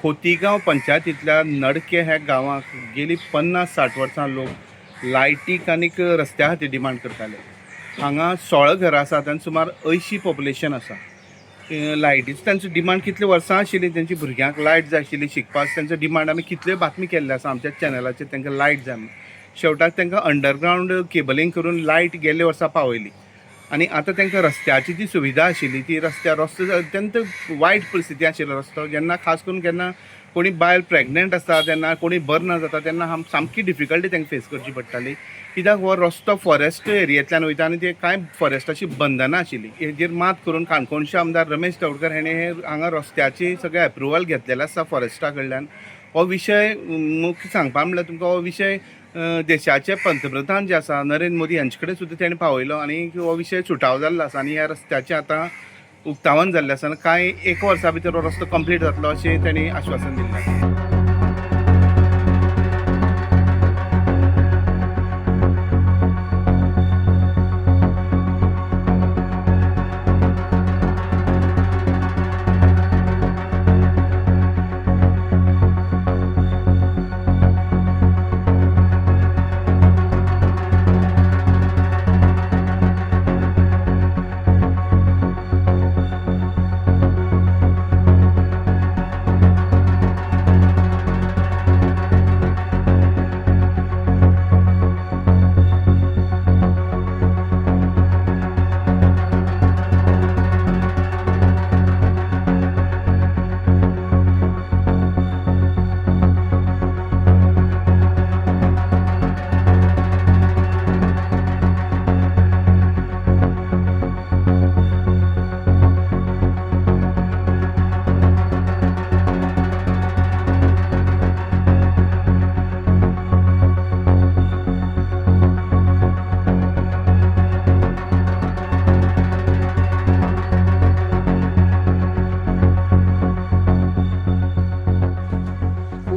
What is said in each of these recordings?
खोतीगांव पंचायतींतल्या नडके ह्या गांवांत गेली 50-60 वर्सां लोक लायटीक आनीक रस्त्या खातीर डिमांड करताले. हांगा 16 घरां आसात आनी सुमार 80 पॉप्युलेशन आसा. लायटीची तांची डिमांड कितले वर्सां आशिल्ली, तेंची भुरग्यांक लायट जाय आशिल्ली, शिकपाक तांचो डिमांड आमी कितल्यो बातमी केल्ले आसा आमच्या चॅनलाचेर तांकां लायट जाय म्हणून. शेवटाक तांकां अंडरग्रावंड केबलींग करून लायट गेल्ले वर्सा पावयली. आनी आतां तांकां रस्त्याची जी सुविधा आशिल्ली ती रस्तो अत्यंत वायट परिस्थिती आशिल्लो रस्तो. जेन्ना खास करून केन्ना कोणी बायल प्रेग्नंट आसता तेन्ना कोणी बरं ना जाता तेन्ना सामकी डिफिकल्टी तांकां फेस करची पडटाली. कित्याक हो रस्तो फॉरेस्ट एरियेंतल्यान वयता आनी ते कांय फॉरेस्टाची बंधनां आशिल्लीं. हेजेर मात करून काणकोणचे आमदार रमेश तवडकर हेणें हे हांगा रस्त्याची सगळे एप्रुवल घेतलेलें आसा फॉरेस्टा कडल्यान. हो विशय मुख्य सांगपा म्हणल्यार तुमकां हो विशय देशाचे पंतप्रधान जे आसा नरेंद्र मोदी हांचे कडेन सुद्दां तेणें पावयलो आनी हो विशय सुटावो जाल्लो आसा. आनी ह्या रस्त्याचें आतां उक्तावण जाल्लें आसा. कांय 1 वर्सा भितर हो रस्तो कंप्लीट जातलो अशें तेणी आश्वासन दिल्लें आसा.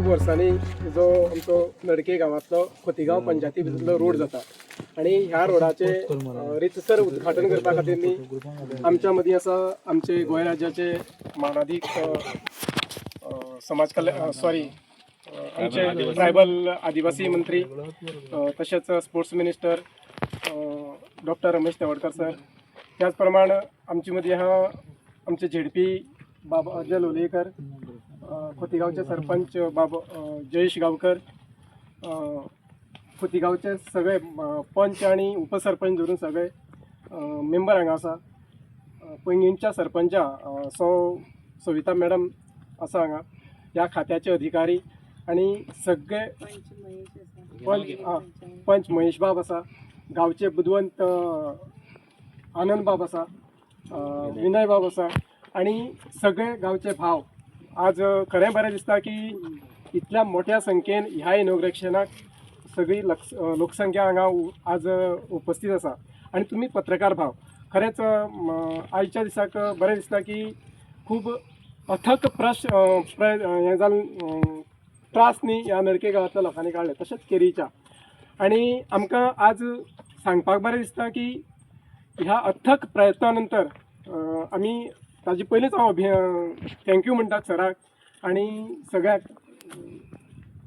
वर्सांनी जो आमचो नडके गांवांतलो खोतीगांव पंचायती भितरलो रोड जाता आनी ह्या रोडाचे रितसर उद्घाटन करपा खातीर न्ही आमच्या मदीं आसा आमचे गोंय राज्याचे मानाधीक समाज कल्याण आमचे ट्रायबल आदिवासी मंत्री तशेंच sports minister doctor Ramesh Tawadkar sir. त्याच प्रमाण आमचे मदीं आहा आमचे झेडपी बाबा अजय लोलयेकर, खोतीगांवचे सरपंच जयेश गांवकर, खोतीगांवचे सगळे पंच आणि उपसरपंच धरून सगळे मेंबर हांगा आसा. पैंगीणच्या सरपंचा सविता मॅडम आसा हांगा, ह्या खात्याचे अधिकारी आनी सगळे पंच महेश बाब आसा, गांवचे बुदवंत आनंद बाब आसा, विनय बाब आसा आनी सगळे गांवचे भाव. आज खरें बरें दिसता की इतल्या मोठ्या संख्येन ह्या इनॉग्रेशनाक सगळी लोकसंख्या हांगा आज उपस्थित आसा आनी तुमी पत्रकार भाव. खरेंच आयच्या दिसाक बरें दिसता की खूब अथक हें जाल्लें त्रास न्ही ह्या नडके गांवांतल्या लोकांनी काडले, तशेंच केरीच्या. आनी आमकां आज सांगपाक बरें दिसता की ह्या अथक प्रयत्ना नंतर आमी ताजे पयलींच हांव थँक्यू म्हणटा सराक आनी सगळ्याक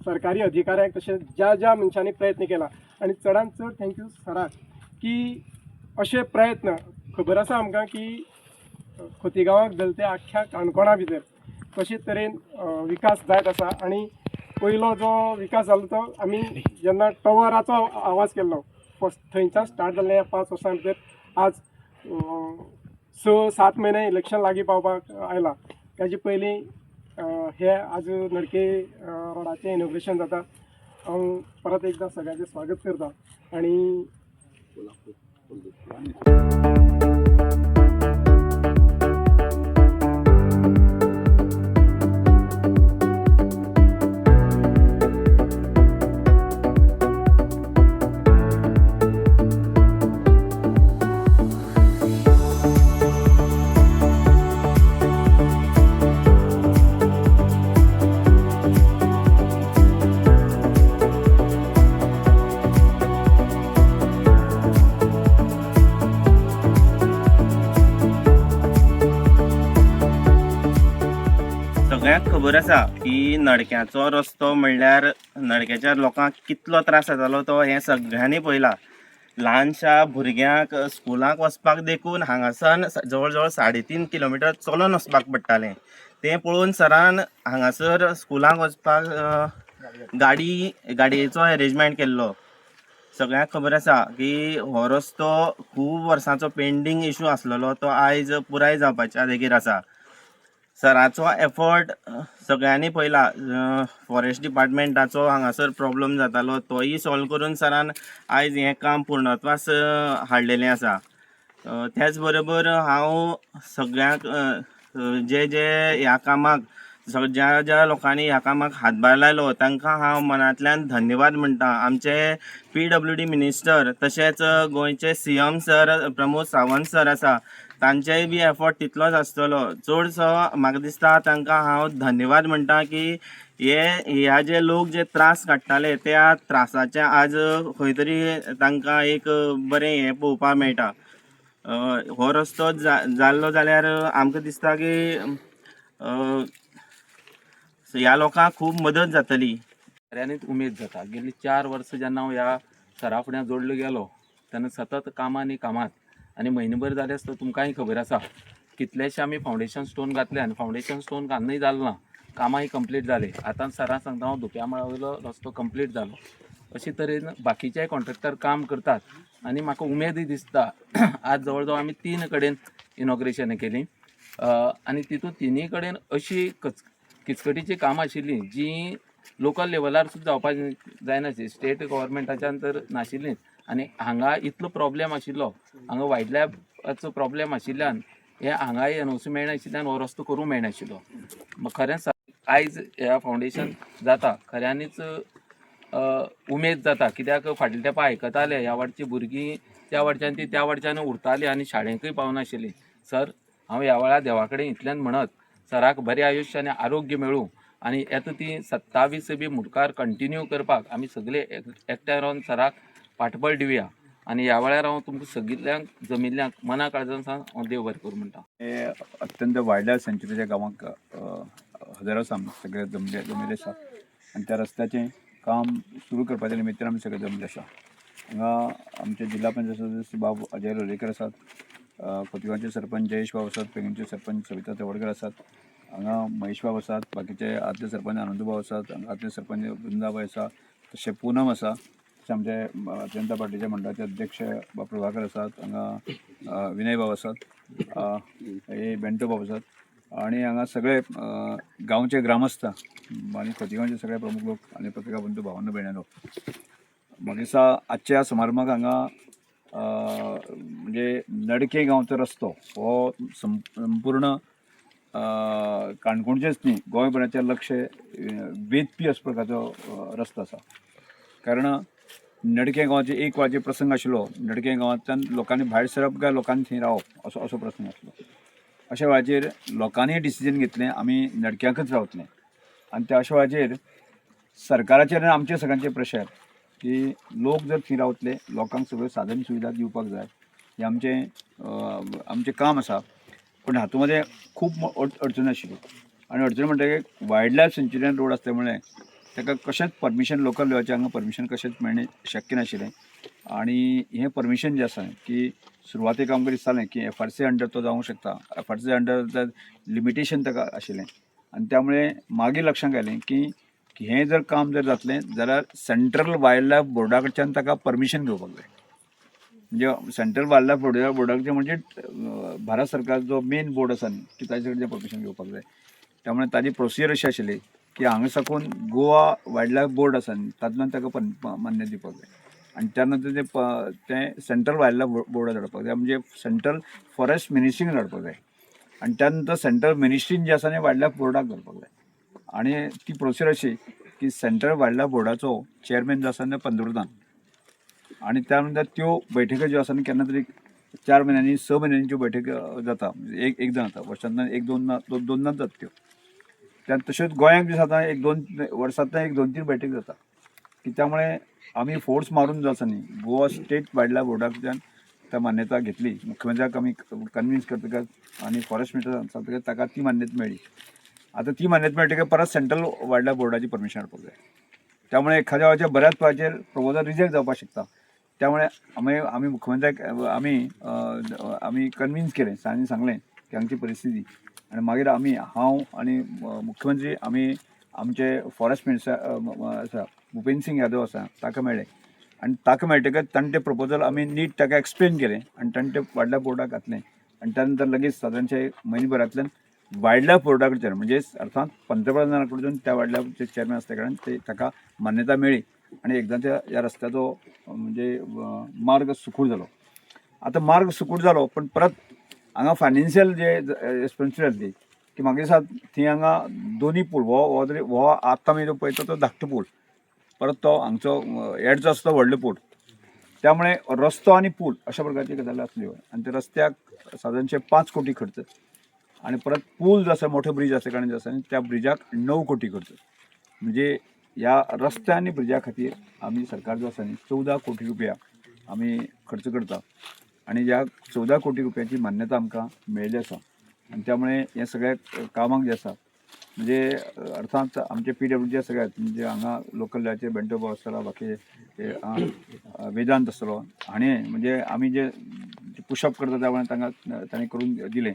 सरकारी अधिकाऱ्यांक तशेंच ज्या ज्या मनशांनी प्रयत्न केला. आनी चडांत चड थँक्यू सराक की अशे प्रयत्न खबर आसा आमकां की खोतीगांवाक धरले ते आख्ख्या काणकोणा भितर कशे तरेन विकास जायत आसा. आनी पयलो जो विकास जालो तो आमी जेन्ना टवराचो आवाज केल्लो फस्ट थंयच्यान स्टार्ट जाल्लें ह्या 5 वर्सां भितर आज 6-7 म्हयने इलेक्शन लागीं पावपाक आयला. ताजे पयलीं हे आज नडके रोडाचें इनॉग्रेशन जाता. हांव परत एकदां सगळ्यांचें स्वागत करता आनी सगळ्यांक खबर आसा की नडक्याचो रस्तो म्हणल्यार नडक्याच्या लोकांक कितलो त्रास जातालो तो हें सगळ्यांनी पळयला. ल्हानशा भुरग्यांक स्कुलाक वचपाक देखून हांगासान जवळ जवळ 3.5 किलोमिटर चलून वचपाक पडटालें. तें पळोवन सरान हांगासर स्कुलाक वचपाक गाडयेचो अरेंजमेंट केल्लो. सगळ्यांक खबर आसा की हो रस्तो खूब वर्सांचो पेंडींग इश्यू आसलेलो, तो आयज पुराय जावपाच्या देगेर आसा. सराचो एफर्ट सगळ्यांनी पळयला. फॉरेस्ट डिपार्टमेंटाचो हांगासर प्रॉब्लम जातालो तोय सॉल्व करून सरान आयज हें काम पूर्णत्वास हाडलेलें आसा. त्याच बरोबर हांव सगळ्यांक जे ह्या कामाक ज्या ज्या लोकांनी ह्या कामाक हातभार लायलो तांकां हांव मनांतल्यान धन्यवाद म्हणटा. आमचे PWD मिनिस्टर तशेंच गोंयचे CM sir Pramod Sawant sir आसा, तांचेय बी एफर्ट तितलोच आसतलो. चडसो म्हाका दिसता तांकां हांव धन्यवाद म्हणटा की ह्या जे लोक जे त्रास काडटाले त्या त्रासाचे आज खंय तरी तांकां एक बरें हें पळोवपाक मेळटा. हो रस्तो जाल्लो जाल्यार आमकां दिसता की ह्या लोकांक खूब मदत जातली. खऱ्यांनीच उमेद जाता. गेली 4 वर्सां जेन्ना हांव ह्या सरा फुड्यान जोडलो गेलो तेन्ना सतत कामात आनी म्हयनोभर जाले आसता. तुमकांय खबर आसा कितलेशे आमी फावंडेशन स्टोन घातले आनी फावंडेशन स्टोन घालनूय जालें ना, कामांय कंप्लीट जाले. आतां सराक सांगता हांव दुप्या माळा वयलो रस्तो कंप्लीट जालो. अशे तरेन बाकीचे कॉन्ट्रॅक्टर काम करतात आनी म्हाका उमेदूय दिसता. आज जवळ जवळ आमी 3 कडेन इनॉग्रेशनां केलीं आनी तितून तिनूय कडेन अशी किचकटीची कामां आशिल्लीं जी लोकल लेवलार सुद्दां जावपाक जायनाशिल्ली, स्टेट गव्हर्मेंटाच्यान तर नाशिल्लींच. आनी हांगा इतलो प्रॉब्लेम आशिल्लो, हांगा वायल्ड लायफाचो प्रॉब्लेम आशिल्ल्यान हे हांगाय NOC मेळनाशिल्ल्यान हो रस्तो करूंक मेळनाशिल्लो. खरेंच आयज ह्या फावंडेशन जाता खऱ्यांनीच उमेद जाता. कित्याक फाटल्या तेंपा आयकताले ह्या वाटची भुरगीं त्या वाटच्यान ती त्या वाटच्यान उरतालीं आनी शाळेंकूय पावनाशिल्लीं. सर हांव ह्या वेळार देवा कडेन इतल्यान म्हणत सराक बरें आयुश्य आनी आरोग्य मेळूं आनी येता ती 27 बी मुखार कंटिन्यू करपाक आमी सगळे एकठांय रावन सराक फाटबळ दिवया. आनी ह्या वेळार हांव तुमकां सगळ्यांक जमिल्ल्यांक मना काळजान हांव देव बरें करूं म्हणटा. हे अत्यंत वायल्ड लायफ सँच्युरीच्या गांवांक हजारो सगळे जमिल्ले आसा आनी त्या रस्त्याचें काम सुरू करपाच्या निमित्तान आमी सगळे जमिल्ले आसा. हांगा आमचे जिल्हा पंचायत सदस्य बाब अजय लोलयेकर आसात, खोतिगांवचे सरपंच जयेश बाब आसात, पेंगीणचे सरपंच सविता तवडकर आसात, हांगा महेश बाब आसात, बाकीचे आदले सरपंच आनंद बाब आसात, आदले सरपंच वृंदाबाई आसा, तशें पूनम आसा, तशें आमचे जनता पार्टीचे मंडळाचे अध्यक्ष बाब प्रभाकर आसात, हांगा विनय बाब आसात, हे बेंटो बाब आसात आनी हांगा सगळे गांवचे ग्रामस्थ आनी खोतिगांवचे सगळे प्रमुख लोक आनी पत्रिका बंधू भावांनो भयणानो, म्हाका दिसता आजच्या ह्या समारंभाक हांगा म्हणजे नडके गांवचो रस्तो हो संपूर्ण काणकोणचेच न्ही गोंयभराचें लक्ष वेधपी अशा प्रकारचो रस्तो आसा. कारण नडके गांवाचे एक वाजे प्रसंग आशिल्लो, नडके गांवांतल्यान लोकांनी भायर सरप काय लोकांनी थंय रावप असो प्रसंग आसलो. अशा वेळाचेर लोकांनी डिसिजन घेतलें आमी नडक्यांकच रावतलें आनी त्या अशा वेळाचेर सरकाराचेर आनी आमचे सगळ्यांचे प्रेशर की लोक जर थंय रावतले लोकांक सगळ्यो साधन सुविधा दिवपाक जाय हें आमचें काम आसा. पूण हातूंत मध्ये खूब अडचणी आशिल्ल्यो आनी अडचणी म्हणटकीर वायल्ड लायफ सँच्युरीन रोड आसल्यामुळे ताका कशेंच परमिशन लोकल लेवलाचें हांगा परमिशन कशेंच मेळणें शक्य नाशिल्लें. आनी हें परमिशन जें आसा की सुरवातेक आमकां दिसतालें की FRC अंडर तो जावंक शकता, FRC अंडर लिमिटेशन ताका आशिल्लें आनी त्यामुळे मागीर लक्षांत आयलें की हें जर काम जर जातलें जाल्यार सेंट्रल वायल्ड लायफ बोर्डा कडच्यान ताका परमिशन घेवपाक जाय. म्हणजे सेंट्रल वायल्ड लायफ बोर्डाचें म्हणजे भारत सरकार जो मेन बोर्ड आसा न्ही की ताचे कडेन परमिशन घेवपाक जाय. त्यामुळे ताजी प्रोसिजर अशी आशिल्ली की हांगा साकून गोवा वायल्ड लायफ बोर्ड आसा न्ही तातूंतल्यान ताका मान्यता दिवपाक जाय आनी त्या नंतर तें सेंट्रल वायल्ड लायफ बोर्डाक धाडपाक जाय, म्हणजे सेंट्रल फॉरेस्ट मिनिस्ट्रीक धाडपाक जाय आनी त्या नंतर सेंट्रल मिनिस्ट्रीन जे आसा न्ही वायल्ड लायफ बोर्डाक घालपाक जाय. आनी ती प्रोसिजर अशी की सेंट्रल वायल्ड लायफ बोर्डाचो चेअरमॅन जो आसा न्ही पंतप्रधान आनी त्या नंतर त्यो बैठको ज्यो आसा न्ही केन्ना तरी 4 महिन्यांनी 6 महिन्यांनी ज्यो बैठक जाता एकदां जाता वर्सांतल्यान एक दोनदां जाता त्यो. त्या तश्योच गोंयांक बी जाता 1-2 वर्सांतल्यान 1-2-3 बैठक जाता की त्यामुळे आमी फोर्स मारून जो आसा न्ही गोवा स्टेट वायल्ड लायफ बोर्डा कडच्यान त्या मान्यता घेतली. मुख्यमंत्र्याक आमी कन्विन्स करतकच आनी फॉरेस्ट मिनिस्टर सांगतकच ताका ती मान्यता मेळ्ळी आता ती मान्यता मेळटकी की परत सेंट्रल वायल्ड लायफ बोर्डाची परमिशन हाडपाक जाय. त्यामुळे एखाद्या वेळाचेर बऱ्याच वेळाचेर प्रपोजल रिजेक्ट जावपाक शकता. त्यामुळे आमी मुख्यमंत्र्याक आमी कन्विन्स केलें, तांणी सांगलें की हांगची परिस्थिती, आनी मागीर हांव आनी मुख्यमंत्री आमी आमचे फॉरेस्ट मिनिस्टर आसा भुपेंद्र सिंग यादव आसा ताका मेळ्ळे, आनी ताका मेळटकच ताणें तें प्रपोजल आमी नीट ताका एक्सप्लेन केलें आनी ताणें तें वायल्ड लायफ बोर्डाक घातलें. आनी त्या नंतर लगेच सादारणशे म्हयनेभरांतल्यान वायल्ड लायफ बोर्डा कडच्यान म्हणजे अर्थात पंतप्रधाना कडसून त्या वायल्ड लायफचे चेअरमॅन आसल्या कारणान ताका मान्यता मेळ्ळी आनी एकदांच्या ह्या रस्त्याचो म्हणजे मार्ग सुकूळ जालो. आतां मार्ग सुकूळ जालो पण परत हांगा फायनान्शियल जे रेस्पॉन्सिबिलिटी आसली की म्हाका दिसता थंय हांगा दोनी पूल हो आतां आमी जो पळयता तो धाकटो पूल, परत तो हांगचो एडचो आसा तो व्हडलो पूल. त्यामुळे रस्तो आनी पूल अशा प्रकारची गजाली आसल्यो आनी त्या रस्त्याक सादारणशे 5 कोटी खर्च आणि परत पूल जो आसा मोठो ब्रिज आसा कारण आसा त्या ब्रिजाक 9 कोटी खर्च. म्हणजे ह्या रस्त्या आनी ब्रिजा खातीर आमी सरकार जो आसा न्ही 14 कोटी रुपया आमी खर्च करता आणि ह्या 14 कोटी रुपयाची मान्यता आमकां मेळिल्ली आसा. आणि त्यामुळे हे सगळ्या कामाक जे आसा म्हणजे अर्थात आमचे PWD सगळ्यात म्हणजे हांगा लोकल लेवलाचेर बेंटो भाऊ आसतलो, बाकी वेदांत आसतलो, हाणें म्हणजे आमी जे पुशअप करता त्या वेळार ताणें करून दिलें.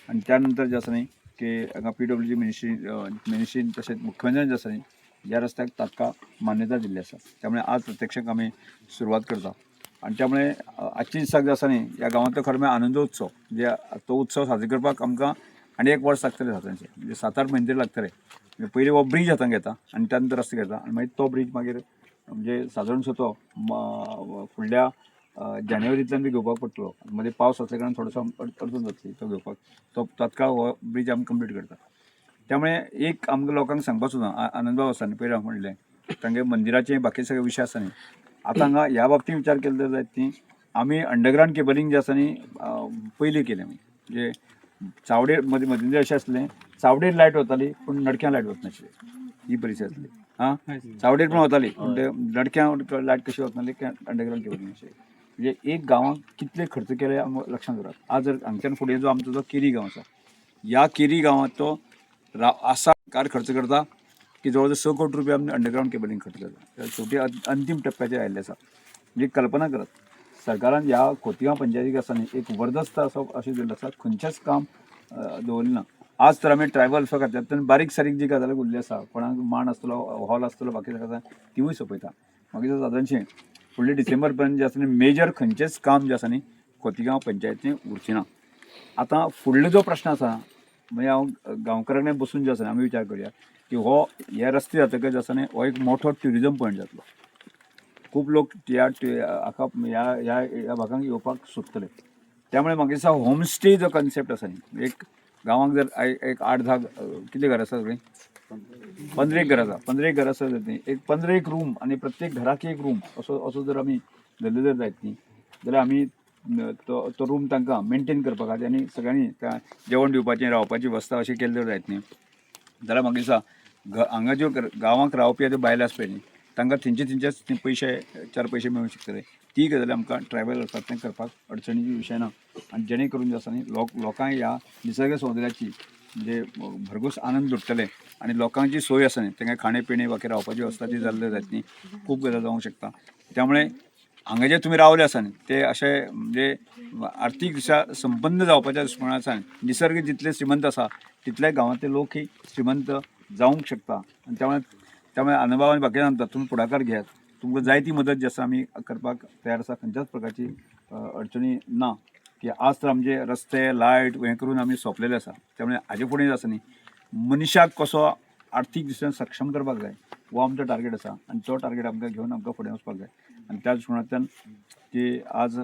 आणि त्यानंतर जे आसा न्ही की हांगा PWD मिनिस्ट्रीन तशेंच मुख्यमंत्र्यान जे आसा न्ही ह्या रस्त्याक तात्काळ मान्यता दिल्ली आसा. त्यामुळे आज प्रत्यक्षाक आमी सुरवात करता. आणि त्यामुळे आजच्या दिसाक जे आसा न्ही ह्या गांवांतलो खरो म्हणजे आनंदोत्सव म्हणजे तो उत्सव साजरो करपाक आमकां आनी एक वर्स लागतलें सादारणशें म्हणजे 7-8 म्हयने तरी लागतले. म्हणजे पयलीं हो ब्रिज हातांत घेता आनी त्या नंतर रस्तो घेता आनी मागीर तो ब्रिज मागीर म्हणजे सादारणसो तो फुडल्या जानेवारींतल्यान बी घेवपाक पडटलो. मदीं पावस आसल्या कारणान थोडोसो अडचण जातली तो घेवपाक. तो तात्काळ हो ब्रिज आमी कंप्लीट करता. त्यामुळे एक आमकां लोकांक सांगपाक सुद्दां आनंदभाव आसा न्ही पयलीं हांव म्हणलें तांगे मंदिराचे बाकी सगळे विशय आसा न्ही आतां हांगा ह्या बाबतींत विचार केलो जायत न्ही आमी अंडरग्रावंड केबलिंग जें आसा न्ही पयलीं केलें म्हणजे चावडेर मदीं अशें आसलें चावडेर लायट वताली पूण नडक्या लायट वचनाशिल्ली ही परिस्थिती आसली. चावडेर पण वताली पूण ते नडक्या लायट कशी वचनासली अंडरग्रावंड केबलिंग अशें. म्हणजे एक गांवांक कितले खर्च केले लक्षांत दवरात. आज जर हांगच्यान फुडें जो आमचो जो केरी गांव आसा ह्या केरी गांवांत तो असा कार खर्च करता की जवळ जवळ 6 कोटी रुपया आमी अंडरग्रावंड केबलिंग खर्च करता. शेवटी अंतीम टप्प्याचेर आयिल्ले आसा. म्हणजे कल्पना करात सरकारान ह्या खोतिगांव पंचायतीक आसा न्ही एक वरदस्त असो अशें दिल्लो आसा खंयचेंच काम दवरलें ना. आज तर आमी ट्रायबल खात्यांतल्यान बारीक सारीक जी गजाली उरली आसा कोणाक मांड आसतलो हॉल आसतलो बाकी आसा तिवूय सोंपयता. म्हाका सादारणशें फुडले डिसेंबर पर्यंत जे आसा न्ही मेजर खंयचेंच काम जे आसा न्ही खोतिगांव पंचायतीन उरचें ना. आतां फुडलो जो प्रश्न आसा म्हणजे हांव गांवकारांनी बसून जे आसा आमी विचार करया की हे रस्ते जातकच जे आसा न्ही हो एक मोठो ट्युरिजम पॉयंट जातलो. खूब लोक ह्या भागांक येवपाक सोदतले. त्यामुळे म्हाका दिसता होमस्टे जो कन्सेप्ट आसा न्ही एक गांवांक जर एक 8-10 कितले घर आसा सगळीं 15 घर आसा 15 घर आसा न्ही एक 15 रूम आनी प्रत्येक घराक एक रूम असो जर आमी धरले जर जायत न्ही जाल्यार आमी तो रूम तांकां मेनटेन करपा खातीर आनी सगळ्यांनी जेवण दिवपाचें रावपाची वेवस्था अशी केली जर जायत न्ही जाल्यार म्हाका दिसता हांगा ज्यो गांवांक रावपी ज्यो बायलो आसा पळय न्ही तांकां थंयचे पयशे 4 पयशे मेळूंक शकतले. ती गजाल आमकां ट्रायबल आसात तें करपाक अडचणीचो विशय ना. आनी जेणे करून जे आसा न्ही लोकांक ह्या निसर्ग सौंदर्याची म्हणजे भरघोस आनंद लुटतले आनी लोकांची सोय आसा न्ही तांकां खाणे पिणे बाकी रावपाची वेवस्था ती जाल्ली जायत न्ही खूब गजाल जावंक शकता. त्यामुळे हांगा जे तुमी रावले आसा न्ही ते अशें म्हणजे आर्थीक दिशा संपन्न जावपाच्या दृश्टिकोणासान निसर्ग जितले श्रीमंत आसा तितले गांवांतले लोकय श्रीमंत जावंक शकता. आनी त्यामुळे अनुभवान बाकी सांगता तुमी फुडाकार घेयात. तुमकां जाय ती मदत जी आसा आमी करपाक तयार आसा. खंयच्याच प्रकारची अडचणी ना की आज तर आमचे रस्ते लायट हें करून आमी सोंपलेले आसा. त्यामुळे हाजे फुडें आसा न्ही मनशाक कसो आर्थीक दृश्टीन सक्षम करपाक जाय हो आमचो टार्गेट आसा. आनी तो टार्गेट आमकां घेवन आमकां फुडें वचपाक जाय. आनी त्या दृश्टिकोणांतल्यान की आज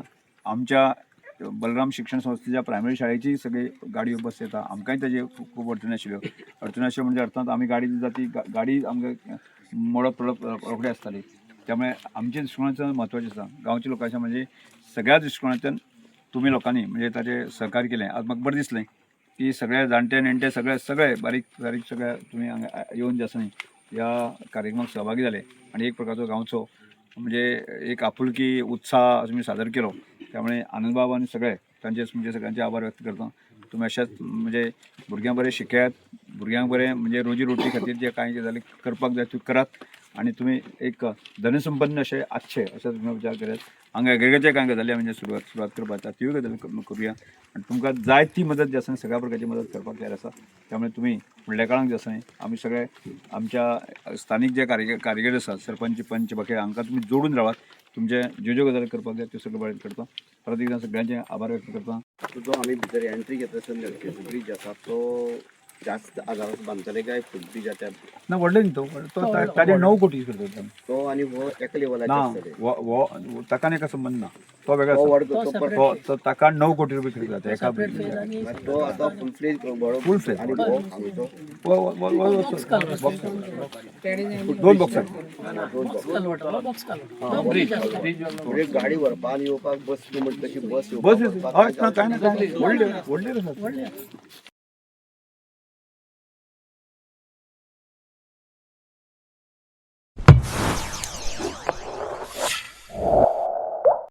आमच्या बलराम शिक्षण संस्थेच्या प्रायमरी शाळेची सगळी गाडयो बस येता. आमकांय ताजे खूब अडचणी आशिल्ल्यो म्हणजे अर्थात आमी गाडी जाती गाडी आमकां मोडप रोखडे आसताली. त्यामुळे आमच्या दृश्टिकोनांतल्यान म्हत्वाचें आसा गांवच्या लोकांच्या म्हणजे सगळ्या दृश्टिकोनांतल्यान तुमी लोकांनी म्हणजे ताजें सहकार्य केलें. आज म्हाका बरें दिसलें की सगळे जाणटे नेणटे सगळे बारीक बारीक सगळे तुमी हांगा येवन जे आसा न्ही ह्या कार्यक्रमाक सहभागी जाले आनी एक प्रकारचो गांवचो म्हणजे एक आपुलकी उत्साह तुमी सादर केलो. त्यामुळे आनंदबाब आनी सगळे तांचे म्हणजे सगळ्यांचे आभार व्यक्त करता. तुमी अशाच म्हणजे भुरग्यांक बरें शिकयात, भुरग्यांक बरें म्हणजे रोजी रोटी खातीर जे कांय गजाली करपाक जाय त्यो करात आनी तुमी एक धनसंपन्न अशे आसचे अशें तुमी विचार करात. हांगा एग्रिकल्चर कांय गजाली म्हणजे सुरवात करपाक आसा त्योय गजाली करूया आनी तुमकां जाय ती मदत जी आसा सगळ्या प्रकारची मदत करपाक तयार आसा. त्यामुळे तुम्ही फुडल्या काळाक जे आसा आमी सगळे आमच्या स्थानीक जे कारिगर आसात सरपंच पंच बाकी हांकां तुमी जोडून रावात. तुमचे ज्यो ज्यो गजाली करपाक जाय त्यो सगळ्यो बरें करता. परत एकदां सगळ्यांचे आभार व्यक्त करता. जो आम्ही भितर एंट्री घेता नडकेचो ब्रिज आसा तो जास्त आगारात बांदतले काय फुटब्रिज आसा ना व्हडले न्ही तो ताजे 9 कोटी करता तो आनी हो एका लेवलाचे ना आसतले. ताका एका संबंध ना तो वेगळा तो आसा. व्हड तो परत तो ताका 9 कोटी रुपये खर्च जाता एका ब्रिजाक. तो आता फुल फ्लेज बरो Full fledged. आणि हो हांगचो दोन बॉक्स फुडें गाडी व्हरपाक आनी येवपाक बस म्हणटा तशी बस बस हय ना कांय ना व्हडले आसात.